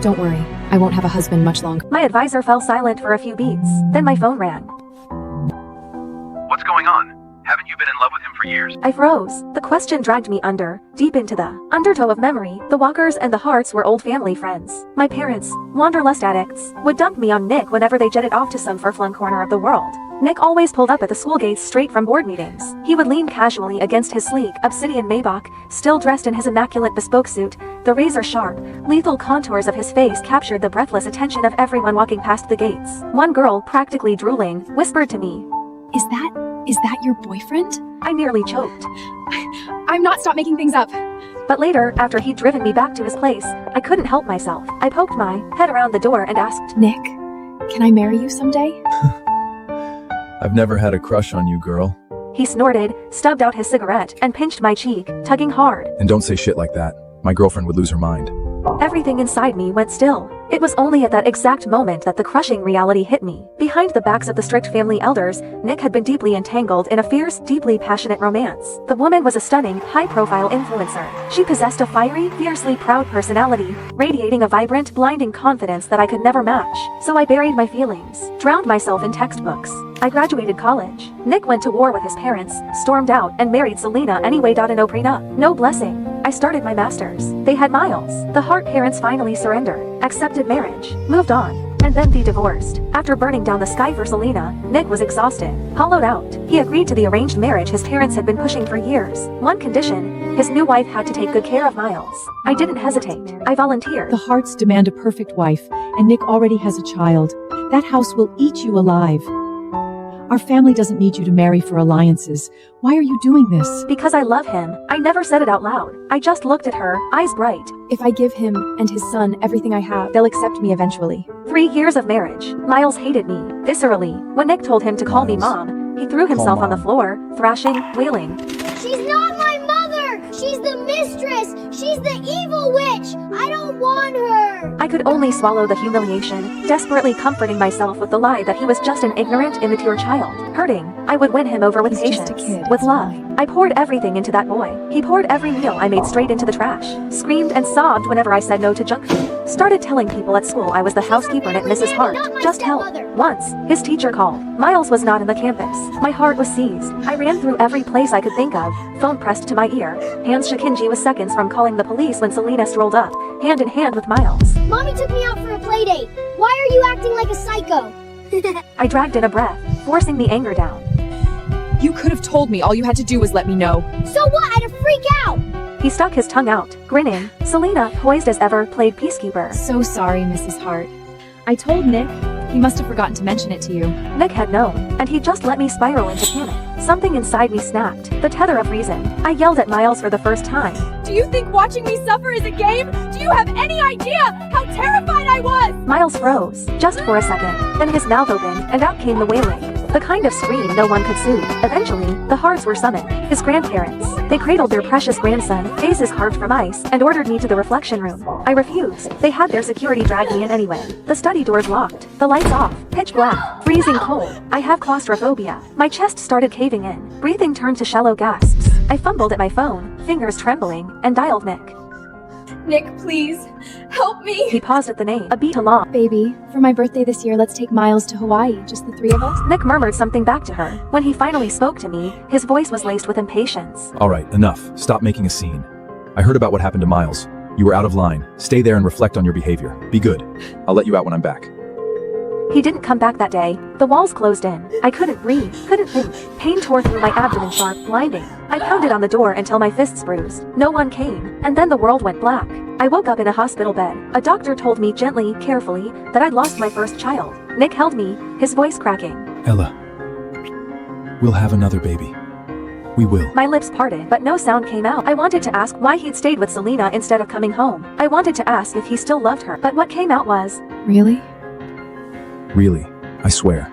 Don't worry, I won't have a husband much longer. My advisor fell silent for a few beats. Then my phone rang. What's going on? Haven't you been in love with him for years? I froze. The question dragged me deep into the undertow of memory. The Walkers and the Harts were old family friends. My parents, wanderlust addicts, would dump me on Nick whenever they jetted off to some far-flung corner of the world. Nick always pulled up at the school gates straight from board meetings. He would lean casually against his sleek, obsidian Maybach, still dressed in his immaculate bespoke suit. The razor-sharp, lethal contours of his face captured the breathless attention of everyone walking past the gates. One girl, practically drooling, whispered to me, Is that your boyfriend? I nearly choked. I'm not. Stop making things up. But later, after he'd driven me back to his place, I couldn't help myself. I poked my head around the door and asked, Nick, can I marry you someday? I've never had a crush on you, girl. He snorted, stubbed out his cigarette, and pinched my cheek, tugging hard. And don't say shit like that. My girlfriend would lose her mind. Everything inside me went still. It was only at that exact moment that the crushing reality hit me. Behind the backs of the strict family elders, Nick had been deeply entangled in a fierce, deeply passionate romance. The woman was a stunning, high-profile influencer. She possessed a fiery, fiercely proud personality, radiating a vibrant, blinding confidence that I could never match. So I buried my feelings, drowned myself in textbooks. I graduated college. Nick went to war with his parents, stormed out, and married Selena anyway. No prenup, no blessing. I started my master's. They had Miles. The Hart parents finally surrendered, accepted marriage, moved on, and then they divorced. After burning down the sky for Selena, Nick was exhausted, hollowed out. He agreed to the arranged marriage his parents had been pushing for years. One condition, his new wife had to take good care of Miles. I didn't hesitate. I volunteered. The Harts demand a perfect wife, and Nick already has a child. That house will eat you alive. Our family doesn't need you to marry for alliances. Why are you doing this? Because I love him. I never said it out loud. I just looked at her, eyes bright. If I give him and his son everything I have, they'll accept me eventually. 3 years of marriage. Miles hated me, viscerally. When Nick told him to call me Mom, he threw himself on the floor, thrashing, wailing. She's not my mother! She's the mistress! She's the evil witch! I don't want her! I could only swallow the humiliation, desperately comforting myself with the lie that he was just an ignorant, immature child. Hurting, I would win him over with He's patience, just a kid, with it's love. fine. I poured everything into that boy. He poured every meal I made straight into the trash, screamed and sobbed whenever I said no to junk food. Started telling people at school I was the housekeeper at Mrs. Hart. Just help. Once, his teacher called. Miles was not in the campus. My heart was seized. I ran through every place I could think of, phone pressed to my ear. Hands Shakinji was seconds from calling the police when Selena strolled up, hand in hand with Miles. Mommy took me out for a play date. Why are you acting like a psycho? I dragged in a breath, forcing the anger down. You could have told me. All you had to do was let me know. So what? I'd freak out! He stuck his tongue out, grinning. Selena, poised as ever, played peacekeeper. So sorry, Mrs. Hart. I told Nick. He must have forgotten to mention it to you. Nick had known, and he just let me spiral into panic. Something inside me snapped, the tether of reason. I yelled at Miles for the first time. Do you think watching me suffer is a game? Do you have any idea how terrified I was? Miles froze, just for a second. Then his mouth opened, and out came the wailing. The kind of scream no one could soothe. Eventually, the Harts were summoned. His grandparents. They cradled their precious grandson, faces carved from ice, and ordered me to the reflection room. I refused. They had their security drag me in anyway. The study doors locked. The lights off. Pitch black. Freezing cold. I have claustrophobia. My chest started caving in. Breathing turned to shallow gasps. I fumbled at my phone, fingers trembling, and dialed Nick. Nick, please, help me. He paused at the name, a beat too long. Baby, for my birthday this year, let's take Miles to Hawaii, just the three of us. Nick murmured something back to her. When he finally spoke to me, his voice was laced with impatience. All right, enough. Stop making a scene. I heard about what happened to Miles. You were out of line. Stay there and reflect on your behavior. Be good. I'll let you out when I'm back. He didn't come back that day. The walls closed in. I couldn't breathe, couldn't think. Pain tore through my abdomen sharp, blinding. I pounded on the door until my fists bruised. No one came, and then the world went black. I woke up in a hospital bed. A doctor told me gently, carefully, that I'd lost my first child. Nick held me, his voice cracking. Ella, we'll have another baby. We will. My lips parted, but no sound came out. I wanted to ask why he'd stayed with Selena instead of coming home. I wanted to ask if he still loved her, but what came out was, Really? Really, I swear.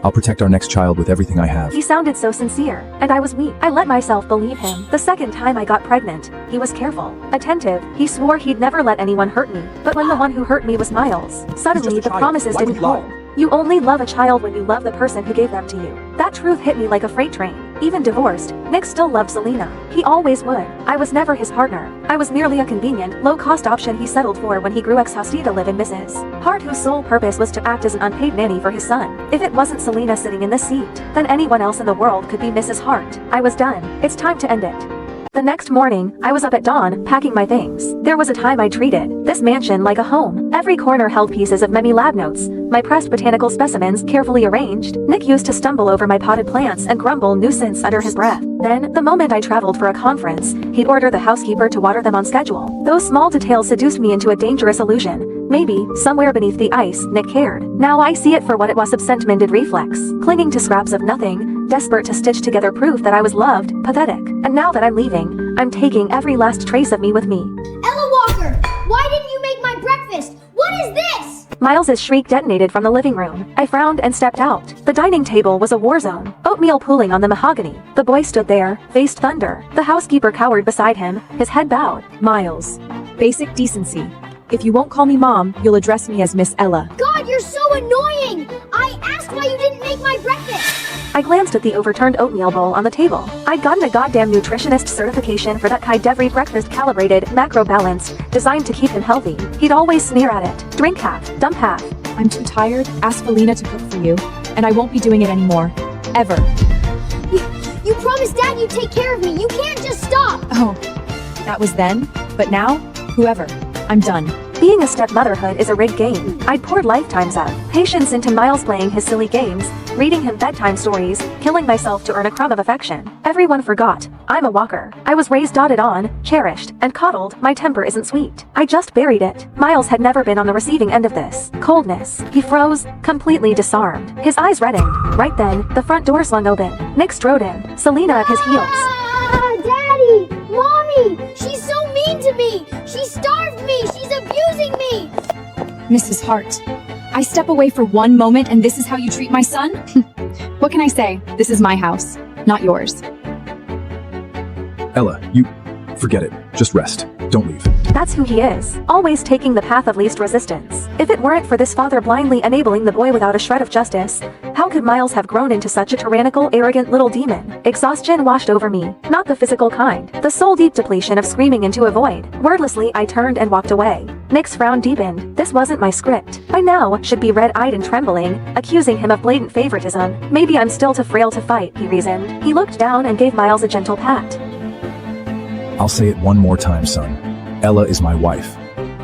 I'll protect our next child with everything I have. he sounded so sincere, and I was weak. I let myself believe him. The second time I got pregnant, he was careful, attentive. He swore he'd never let anyone hurt me. But when the one who hurt me was Miles, suddenly the promises didn't hold. You only love a child when you love the person who gave them to you. That truth hit me like a freight train. Even divorced, Nick still loved Selena. He always would. I was never his partner. I was merely a convenient, low-cost option he settled for when he grew exhausted to live in Mrs. Hart, whose sole purpose was to act as an unpaid nanny for his son. If it wasn't Selena sitting in this seat, then anyone else in the world could be Mrs. Hart. I was done. It's time to end it. The next morning, I was up at dawn, packing my things. There was a time I treated this mansion like a home. Every corner held pieces of many lab notes, my pressed botanical specimens carefully arranged. Nick used to stumble over my potted plants and grumble nuisance under his breath. Then, the moment I traveled for a conference, he'd order the housekeeper to water them on schedule. Those small details seduced me into a dangerous illusion. Maybe, somewhere beneath the ice, Nick cared. Now I see it for what it was: absent-minded reflex. Clinging to scraps of nothing, desperate to stitch together proof that I was loved, pathetic. And now that I'm leaving, I'm taking every last trace of me with me. Ella Walker, why didn't you make my breakfast? What is this? Miles's shriek detonated from the living room. I frowned and stepped out. The dining table was a war zone. Oatmeal pooling on the mahogany. The boy stood there, faced thunder. The housekeeper cowered beside him, his head bowed. Miles. Basic decency. If you won't call me Mom, you'll address me as Miss Ella. God, you're so annoying! I asked why you didn't make my breakfast! I glanced at the overturned oatmeal bowl on the table. I'd gotten a goddamn nutritionist certification for that every breakfast, calibrated, macro-balanced, designed to keep him healthy. He'd always sneer at it. Drink half, dump half. I'm too tired. Ask Felina to cook for you, and I won't be doing it anymore. Ever. You promised Dad you'd take care of me. You can't just stop! Oh, that was then, but now, whoever. I'm done. Being a stepmotherhood is a rigged game. I'd poured lifetimes of patience into Miles playing his silly games, reading him bedtime stories, killing myself to earn a crumb of affection. Everyone forgot. I'm a walker. I was raised, doted on, cherished, and coddled. My temper isn't sweet. I just buried it. Miles had never been on the receiving end of this coldness. He froze, completely disarmed. His eyes reddened. Right then, the front door swung open. Nick strode in, Selena at his heels. Ah, Daddy! Mommy! She's so mean to me! She starved me! She's abusing me! Mrs. Hart, I step away for one moment and this is how you treat my son? What can I say? This is my house, not yours. Ella, forget it. Just rest. Don't leave. That's who he is, always taking the path of least resistance. If it weren't for this father blindly enabling the boy without a shred of justice, how could Miles have grown into such a tyrannical, arrogant little demon? Exhaustion washed over me, not the physical kind, the soul-deep depletion of screaming into a void. Wordlessly, I turned and walked away. Nick's frown deepened. This wasn't my script. I now should be red-eyed and trembling, accusing him of blatant favoritism. Maybe I'm still too frail to fight, he reasoned. He looked down and gave Miles a gentle pat. I'll say it one more time, son. Ella is my wife.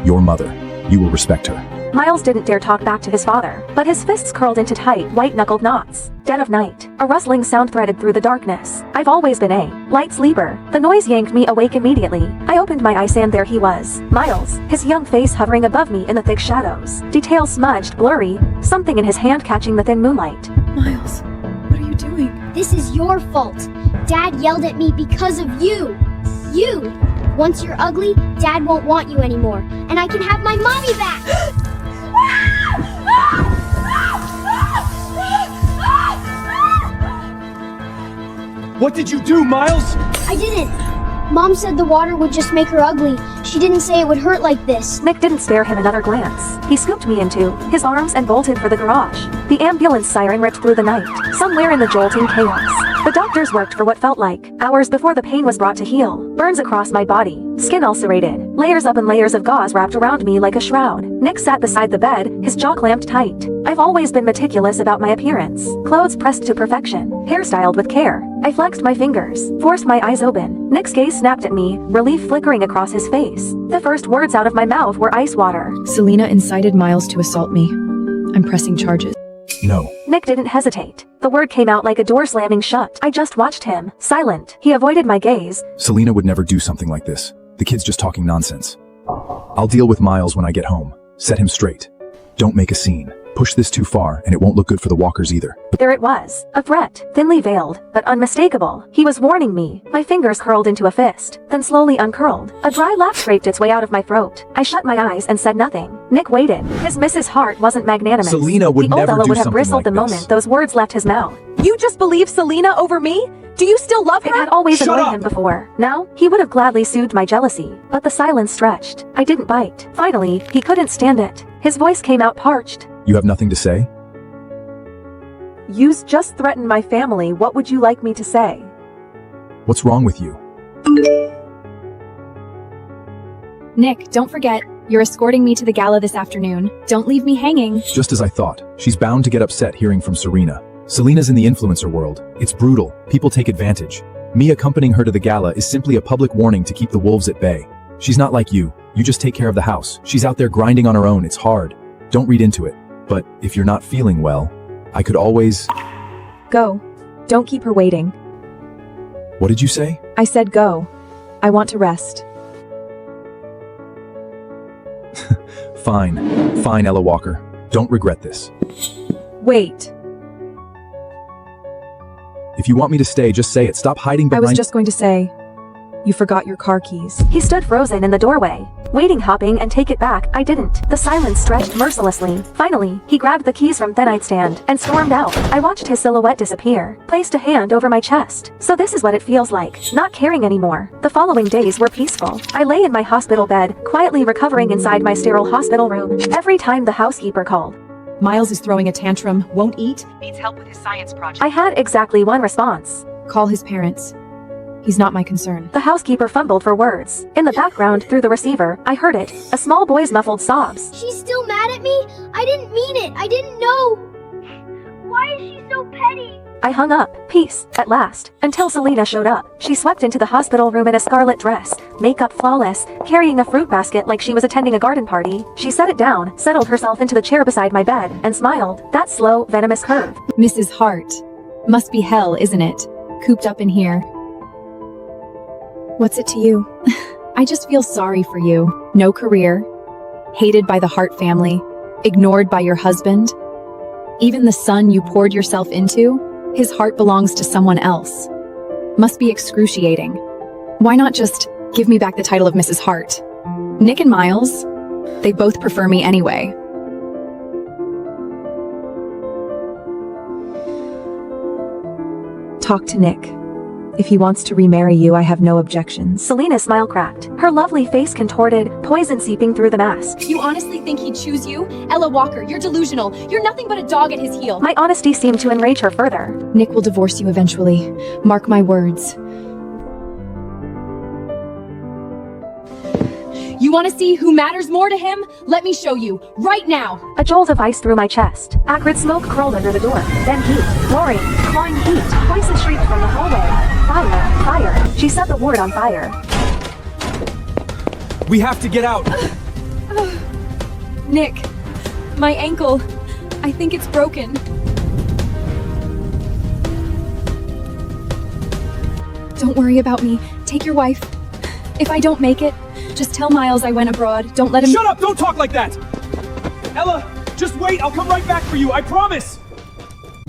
Your mother. You will respect her. Miles didn't dare talk back to his father, but his fists curled into tight, white-knuckled knots. Dead of night. A rustling sound threaded through the darkness. I've always been a light sleeper. The noise yanked me awake immediately. I opened my eyes and there he was. Miles, his young face hovering above me in the thick shadows. Details smudged, blurry, something in his hand catching the thin moonlight. Miles, what are you doing? This is your fault. Dad yelled at me because of you. You! Once you're ugly, Dad won't want you anymore, and I can have my mommy back! What did you do, Miles? I didn't. Mom said the water would just make her ugly. She didn't say it would hurt like this. Nick didn't spare him another glance. He scooped me into his arms and bolted for the garage. The ambulance siren ripped through the night, somewhere in the jolting chaos. The doctors worked for what felt like hours before the pain was brought to heal. Burns across my body, skin ulcerated, layers up and layers of gauze wrapped around me like a shroud. Nick sat beside the bed, his jaw clamped tight. I've always been meticulous about my appearance. Clothes pressed to perfection, hairstyled with care. I flexed my fingers, forced my eyes open. Nick's gaze snapped at me, relief flickering across his face. The first words out of my mouth were ice water. Selena incited Miles to assault me. I'm pressing charges. No. Nick didn't hesitate. The word came out like a door slamming shut. I just watched him, silent. He avoided my gaze. Selena would never do something like this. The kid's just talking nonsense. I'll deal with Miles when I get home. Set him straight. Don't make a scene. Push this too far, and it won't look good for the walkers either. There it was. A threat, thinly veiled, but unmistakable. He was warning me. My fingers curled into a fist, then slowly uncurled. A dry laugh scraped its way out of my throat. I shut my eyes and said nothing. Nick waited. His Mrs. Hart wasn't magnanimous. Selena would the old never Ella do would have something bristled like the this. moment those words left his mouth. You just believe Selena over me? Do you still love her? It had always Shut annoyed up! him before. Now, he would have gladly soothed my jealousy. But the silence stretched. I didn't bite. Finally, he couldn't stand it. His voice came out parched. You have nothing to say? You just threatened my family. What would you like me to say? What's wrong with you? Nick, don't forget, you're escorting me to the gala this afternoon. Don't leave me hanging. Just as I thought. She's bound to get upset hearing from Serena. Selena's in the influencer world. It's brutal. People take advantage. Me accompanying her to the gala is simply a public warning to keep the wolves at bay. She's not like you. You just take care of the house. She's out there grinding on her own. It's hard. Don't read into it. But if you're not feeling well, I could always... Go. Don't keep her waiting. What did you say? I said go. I want to rest. Fine. Fine, Ella Walker. Don't regret this. Wait. If you want me to stay, just say it. Stop hiding behind... I was just going to say, you forgot your car keys. He stood frozen in the doorway, waiting, hopping, and take it back. I didn't. The silence stretched mercilessly. Finally, he grabbed the keys from the nightstand and stormed out. I watched his silhouette disappear, placed a hand over my chest. So this is what it feels like, not caring anymore. The following days were peaceful. I lay in my hospital bed, quietly recovering inside my sterile hospital room. Every time the housekeeper called, Miles is throwing a tantrum, won't eat, needs help with his science project. I had exactly one response. Call his parents. He's not my concern. The housekeeper fumbled for words. In the background, through the receiver, I heard it. A small boy's muffled sobs. She's still mad at me? I didn't mean it. I didn't know. Why is she so petty? I hung up. Peace, at last, until Selena showed up. She swept into the hospital room in a scarlet dress, makeup flawless, carrying a fruit basket like she was attending a garden party. She set it down, settled herself into the chair beside my bed, and smiled. That slow, venomous curve. Mrs. Hart. Must be hell, isn't it? Cooped up in here. What's it to you? I just feel sorry for you. No career. Hated by the Hart family. Ignored by your husband. Even the son you poured yourself into, his heart belongs to someone else. Must be excruciating. Why not just give me back the title of Mrs. Hart? Nick and Miles, they both prefer me anyway. Talk to Nick. If he wants to remarry you, I have no objections. Selena's smile cracked, her lovely face contorted, poison seeping through the mask. You honestly think he'd choose you? Ella Walker, you're delusional. You're nothing but a dog at his heel. My honesty seemed to enrage her further. Nick will divorce you eventually. Mark my words. You want to see who matters more to him? Let me show you, right now. A jolt of ice through my chest. Acrid smoke curled under the door. Then heat, roaring, clawing heat. Voices shrieked from the hallway. Fire, fire. She set the ward on fire. We have to get out. Nick, my ankle. I think it's broken. Don't worry about me. Take your wife. If I don't make it, just tell Miles I went abroad. Don't let him— Shut up! Don't talk like that! Ella, just wait. I'll come right back for you. I promise.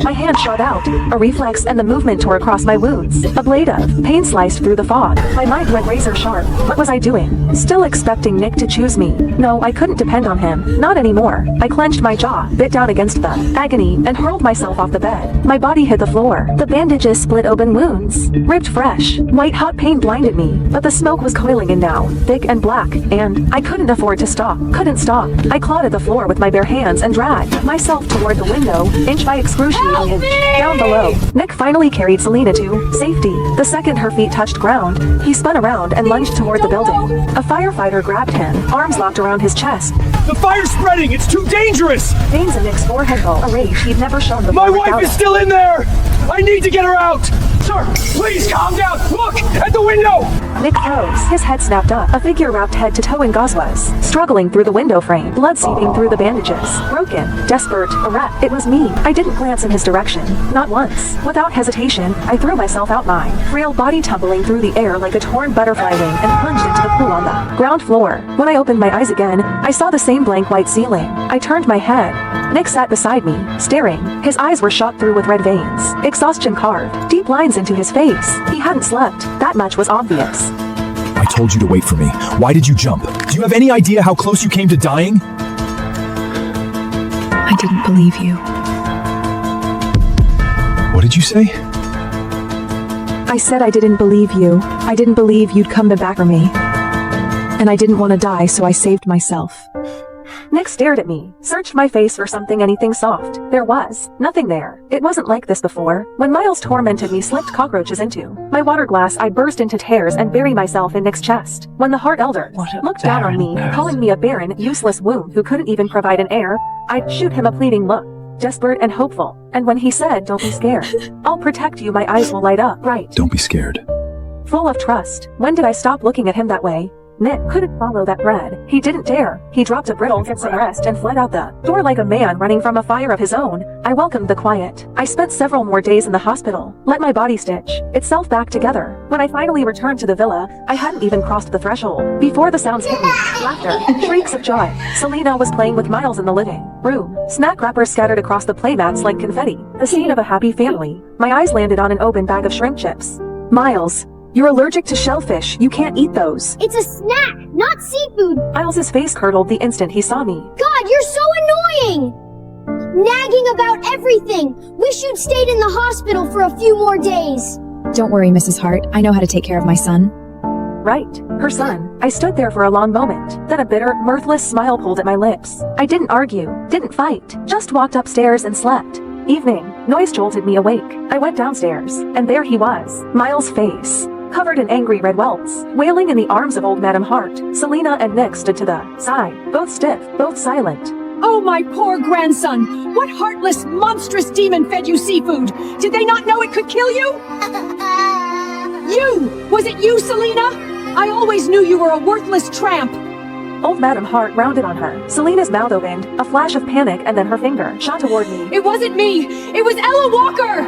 My hand shot out, a reflex, and the movement tore across my wounds. A blade of pain sliced through the fog. My mind went razor sharp. What was I doing? Still expecting Nick to choose me. No, I couldn't depend on him. Not anymore. I clenched my jaw, bit down against the agony, and hurled myself off the bed. My body hit the floor. The bandages split open wounds. Ripped fresh. White hot pain blinded me, but the smoke was coiling in now, thick and black, and I couldn't afford to stop. Couldn't stop. I clawed at the floor with my bare hands and dragged myself toward the window, inch by excruciating inch. Down below, Nick finally carried Selena to safety. The second her feet touched ground, he spun around and lunged toward the building. A firefighter grabbed him, arms locked around his chest. The fire's spreading! It's too dangerous! Veins in Nick's forehead glow, a rage he'd never shown before. My wife is still in there! I need to get her out! Sir, please calm down! Look! At the window! Nick froze. His head snapped up. A figure wrapped head to toe in gauze was struggling through the window frame, blood seeping through the bandages. Broken, desperate, erect. It was me. I didn't glance in his direction. Not once. Without hesitation, I threw myself out, my frail body tumbling through the air like a torn butterfly wing, and plunged into the pool on the ground floor. When I opened my eyes again, I saw the same blank white ceiling. I turned my head. Nick sat beside me, staring. His eyes were shot through with red veins. Exhaustion carved deep lines into his face. He hadn't slept. That much was obvious. I told you to wait for me. Why did you jump? Do you have any idea how close you came to dying? I didn't believe you. What did you say? I said I didn't believe you. I didn't believe you'd come back for me. And I didn't want to die, so I saved myself. Nick stared at me, searched my face for anything soft. There was nothing there. It wasn't like this before. When Miles tormented me, slipped cockroaches into my water glass, I burst into tears and buried myself in Nick's chest. When the Hart elders looked down on me, calling me a barren, useless womb who couldn't even provide an heir, I'd shoot him a pleading look, desperate and hopeful. And when he said, "Don't be scared. I'll protect you," my eyes will light up bright. Don't be scared. Full of trust. When did I stop looking at him that way? Nick couldn't follow that thread. He didn't dare. He dropped a brittle, get some rest, and fled out the door like a man running from a fire of his own. I welcomed the quiet. I spent several more days in the hospital, let my body stitch itself back together. When I finally returned to the villa, I hadn't even crossed the threshold before the sounds hit me. Laughter, shrieks of joy. Selena was playing with Miles in the living room. Snack wrappers scattered across the playmats like confetti. The scene of a happy family. My eyes landed on an open bag of shrimp chips. Miles, you're allergic to shellfish. You can't eat those. It's a snack, not seafood. Miles's face curdled the instant he saw me. God, you're so annoying! Nagging about everything. Wish you'd stayed in the hospital for a few more days. Don't worry, Mrs. Hart. I know how to take care of my son. Right, her son. I stood there for a long moment. Then a bitter, mirthless smile pulled at my lips. I didn't argue, didn't fight, just walked upstairs and slept. Evening. Noise jolted me awake. I went downstairs, and there he was, Miles' face covered in angry red welts, wailing in the arms of old Madame Hart. Selena and Nick stood to the side, both stiff, both silent. Oh, my poor grandson! What heartless, monstrous demon fed you seafood? Did they not know it could kill you? You! Was it you, Selena? I always knew you were a worthless tramp. Old Madame Hart rounded on her. Selena's mouth opened, a flash of panic, and then her finger shot toward me. It wasn't me! It was Ella Walker!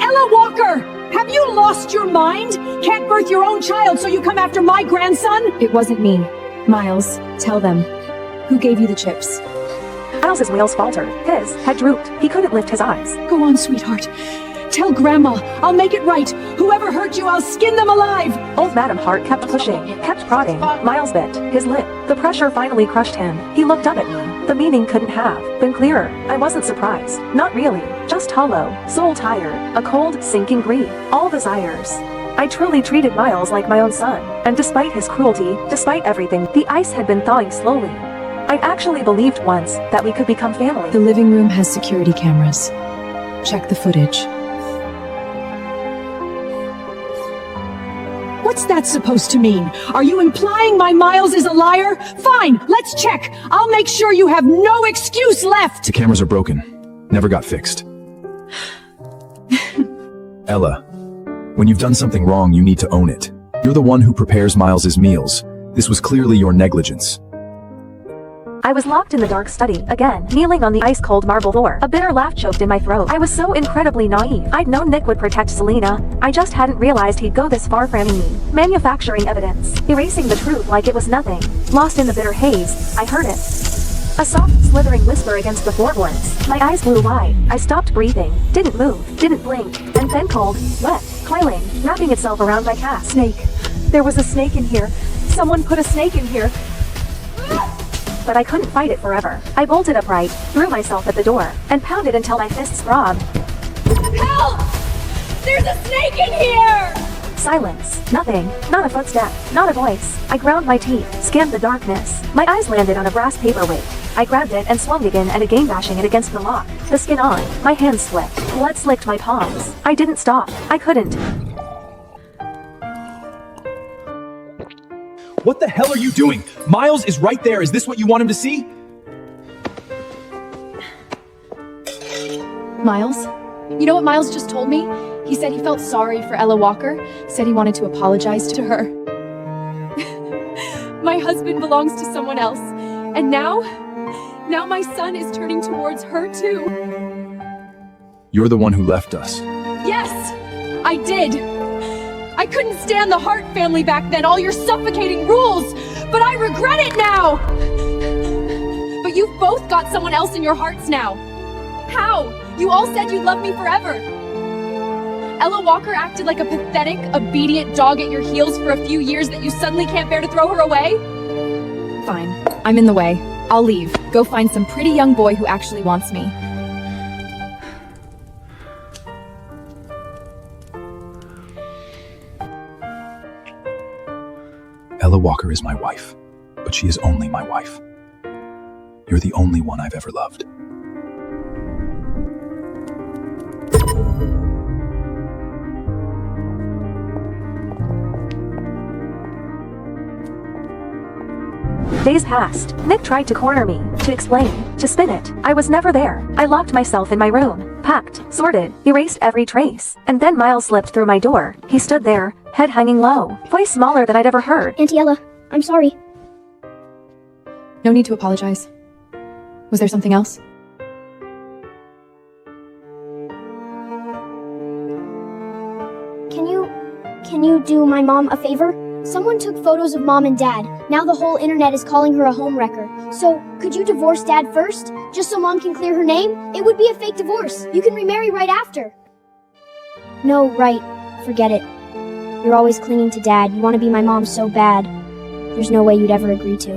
Ella Walker! Have you lost your mind? Can't birth your own child, so you come after my grandson? It wasn't me. Miles, tell them. Who gave you the chips? Miles's wheels faltered. His head drooped. He couldn't lift his eyes. Go on, sweetheart. Tell Grandma. I'll make it right. Whoever hurt you, I'll skin them alive. Old Madame Hart kept pushing, kept prodding. Miles bit his lip. The pressure finally crushed him. He looked up at me. The meaning couldn't have been clearer. I wasn't surprised. Not really. Just hollow, soul tired, a cold, sinking grief. All desires. I truly treated Miles like my own son. And despite his cruelty, despite everything, the ice had been thawing slowly. I actually believed once that we could become family. The living room has security cameras. Check the footage. What's that supposed to mean? Are you implying my Miles is a liar? Fine, let's check. I'll make sure you have no excuse left. The cameras are broken. Never got fixed. Ella, when you've done something wrong, you need to own it. You're the one who prepares Miles's meals. This was clearly your negligence. I was locked in the dark study, again, kneeling on the ice-cold marble floor. A bitter laugh choked in my throat. I was so incredibly naive. I'd known Nick would protect Selena. I just hadn't realized he'd go this far framing me. Manufacturing evidence. Erasing the truth like it was nothing. Lost in the bitter haze, I heard it. A soft, slithering whisper against the floorboards. My eyes blew wide. I stopped breathing. Didn't move. Didn't blink. And then cold, wet, coiling, wrapping itself around my calf. Snake. There was a snake in here. Someone put a snake in here. But I couldn't fight it forever. I bolted upright, threw myself at the door, and pounded until my fists throbbed. Help! There's a snake in here! Silence. Nothing. Not a footstep. Not a voice. I ground my teeth, scanned the darkness. My eyes landed on a brass paperweight. I grabbed it and swung again and again, bashing it against the lock. The skin on. My hands slipped. Blood slicked my palms. I didn't stop. I couldn't. What the hell are you doing? Miles is right there. Is this what you want him to see? Miles? You know what Miles just told me? He said he felt sorry for Ella Walker, said he wanted to apologize to her. My husband belongs to someone else, and now my son is turning towards her too. You're the one who left us. Yes, I did. I couldn't stand the Hart family back then, all your suffocating rules, but I regret it now! But you've both got someone else in your hearts now. How? You all said you'd love me forever. Ella Walker acted like a pathetic, obedient dog at your heels for a few years that you suddenly can't bear to throw her away? Fine, I'm in the way. I'll leave. Go find some pretty young boy who actually wants me. Ella Walker is my wife, but she is only my wife. You're the only one I've ever loved. Days passed. Nick tried to corner me, to explain, to spin it. I was never there. I locked myself in my room, packed, sorted, erased every trace. And then Miles slipped through my door. He stood there, head hanging low, voice smaller than I'd ever heard. Auntie Ella, I'm sorry. No need to apologize. Was there something else? Can you do my mom a favor? Someone took photos of mom and dad. Now the whole internet is calling her a homewrecker. So, could you divorce dad first? Just so mom can clear her name? It would be a fake divorce. You can remarry right after. No, right. Forget it. You're always clinging to dad. You want to be my mom so bad. There's no way you'd ever agree to.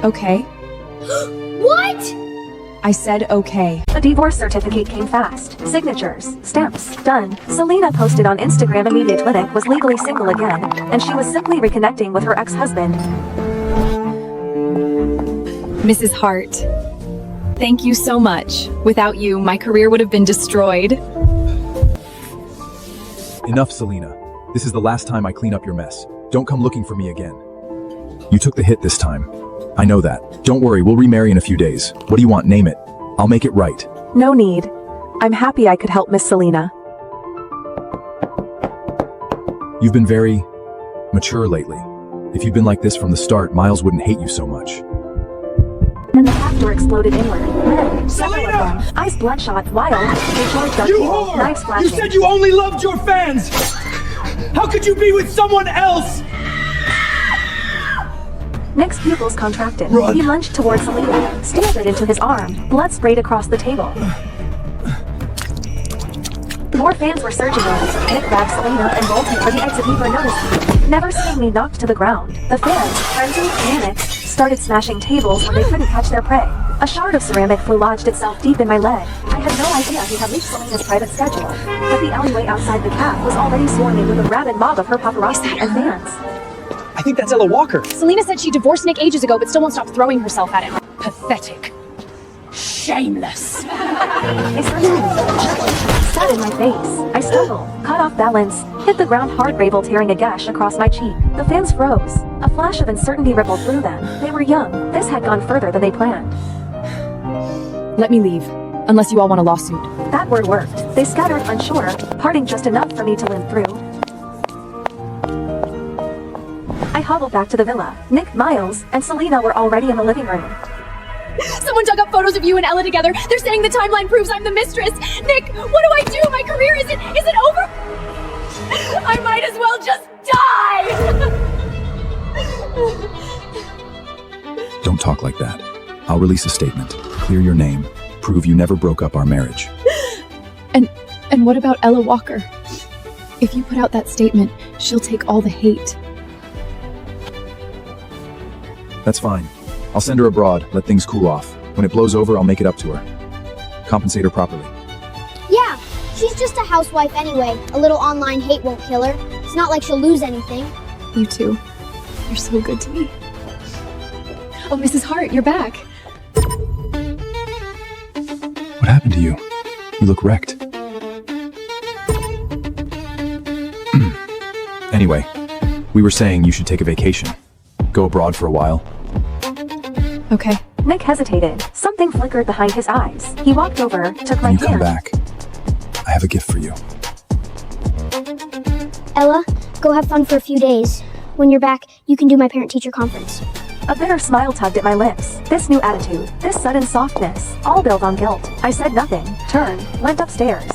Okay. What? I said okay. A divorce certificate came fast. Signatures, stamps, done. Selena posted on Instagram immediate Nick was legally single again, and she was simply reconnecting with her ex-husband. Mrs. Hart, thank you so much. Without you, my career would have been destroyed. Enough, Selena. This is the last time I clean up your mess. Don't come looking for me again. You took the hit this time. I know that. Don't worry, we'll remarry in a few days. What do you want? Name it. I'll make it right. No need. I'm happy I could help Miss Selena. You've been very mature lately. If you'd been like this from the start, Miles wouldn't hate you so much. Then the half door exploded inward. Men, several of Selena! them, eyes bloodshot, wild, they charged our You table, knives whore! You flashing. said you only loved your fans! How could you be with someone else? Nick's pupils contracted. Run. He lunged towards Selena, stabbed it into his arm. Blood sprayed across the table. More fans were surging in. Nick grabbed Selena and rolled her for the exit before noticing. Never seeing me knocked to the ground, the fans, frenzied, panicked, started smashing tables when they couldn't catch their prey. A shard of ceramic flew lodged itself deep in my leg. I had no idea he had leaked Selena's private schedule, but the alleyway outside the caf was already swarming with a rabid mob of her paparazzi and fans. I think that's Ella Walker. Selena said she divorced Nick ages ago, but still won't stop throwing herself at him. Pathetic. Shameless. They sat in my face. I stumbled, caught off balance, hit the ground hard, gravel tearing a gash across my cheek. The fans froze. A flash of uncertainty rippled through them. They were young. This had gone further than they planned. Let me leave, unless you all want a lawsuit. That word worked. They scattered unsure, parting just enough for me to limp through. I hobbled back to the villa. Nick, Miles, and Selena were already in the living room. Someone dug up photos of you and Ella together. They're saying the timeline proves I'm the mistress. Nick, what do I do? My career is it over? I might as well just die! Don't talk like that. I'll release a statement, clear your name, prove you never broke up our marriage. And what about Ella Walker? If you put out that statement, she'll take all the hate. That's fine. I'll send her abroad, let things cool off. When it blows over, I'll make it up to her. Compensate her properly. Yeah, she's just a housewife anyway. A little online hate won't kill her. It's not like she'll lose anything. You too. You're so good to me. Oh, Mrs. Hart, you're back. What happened to you? You look wrecked. Anyway, we were saying you should take a vacation. Go abroad for a while. Okay. Nick hesitated. Something flickered behind his eyes. He walked over, took my When you hand. come back, I have a gift for you. Ella, go have fun for a few days. When you're back, you can do my parent-teacher conference. A bitter smile tugged at my lips. This new attitude, this sudden softness, all built on guilt. I said nothing, turned, went upstairs.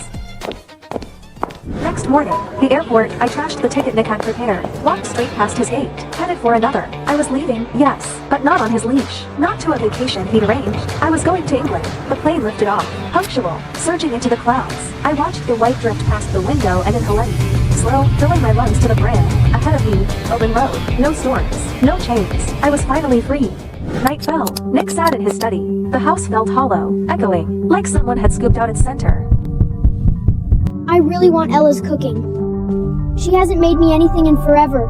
Next morning, the airport, I trashed the ticket Nick had prepared, walked straight past his gate, headed for another. I was leaving, yes, but not on his leash, not to a vacation he'd arranged. I was going to England. The plane lifted off, punctual, surging into the clouds. I watched the white drift past the window and into Letty. Slow, filling my lungs to the brim. Ahead of me, open road, no storms, no chains. I was finally free. Night fell. Nick sat in his study. The house felt hollow, echoing, like someone had scooped out its center. I really want Ella's cooking. She hasn't made me anything in forever.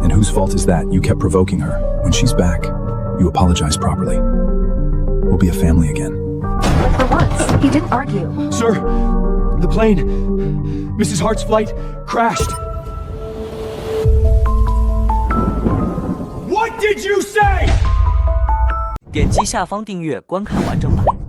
And whose fault is that? You kept provoking her. When she's back, You apologize properly. We'll be a family again. For once, he didn't argue. Sir, the plane, Mrs. Hart's flight, crashed. What did you say? 点击下方订阅观看完整版。